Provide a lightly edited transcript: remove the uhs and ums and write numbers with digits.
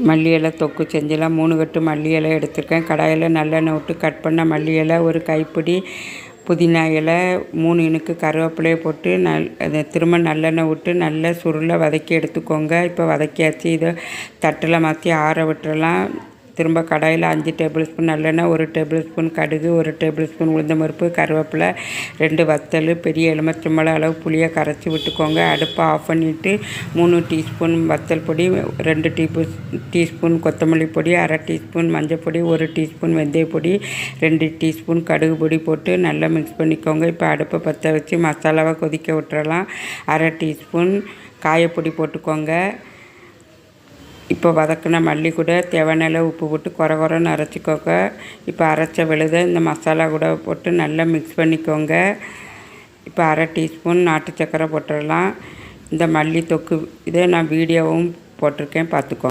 மல்லி இலை தொக்கு செஞ்சலாம். 3 கட்டு மல்லி இலை எடுத்துருக்கேன். கடாயில் நல்லெண்ணெய் விட்டு கட் பண்ண மல்லி இலை, ஒரு கைப்பிடி புதினா இலை, 3 இனுக்கு கருவேப்பிலையை போட்டு அதை திரும்ப நல்லெண்ணெய் விட்டு நல்லா சுருளை வதக்கி எடுத்துக்கோங்க. இப்போ வதக்கியாச்சு. இதை தட்டில் மாற்றி ஆற விட்டுறலாம். திரும்ப கடாயில் 5 டேபிள் ஸ்பூன் நல்லெண்ணெய், 1 டேபிள் ஸ்பூன் கடுகு, 1 டேபிள் ஸ்பூன் உளுந்தம்பருப்பு, கருவேப்பிலை, 2 வத்தல், பெரிய எலுமிச்சம்பழம் அளவு புளியை கரைச்சி விட்டுக்கோங்க. அடுப்பை ஆஃப் பண்ணிவிட்டு 3 டீஸ்பூன் வத்தல் பொடி, 2 டீஸ்பூன் கொத்தமல்லி பொடி, 1/2 டீஸ்பூன் மஞ்சள் பொடி, 1 டீஸ்பூன் வெந்தய பொடி, 2 டீஸ்பூன் கடுகு பொடி போட்டு நல்லா மிக்ஸ் பண்ணிக்கோங்க. இப்போ அடுப்பை பற்ற வச்சு மசாலாவை கொதிக்க விட்டுறலாம். 1/2 டீஸ்பூன் காயப்பொடி போட்டுக்கோங்க. இப்போ வதக்கின மல்லி கூட தேவையான உப்பு போட்டு கொரன்னு அரைச்சிக்கோங்க. இப்போ அரைச்ச விழுதை இந்த மசாலா கூட போட்டு நல்லா மிக்ஸ் பண்ணிக்கோங்க. இப்போ 1/2 டீஸ்பூன் நாட்டு சர்க்கரை போட்டுடலாம். இந்த மல்லி தொக்கு இதை நான் வீடியோவும் போட்டிருக்கேன், பார்த்துக்கோங்க.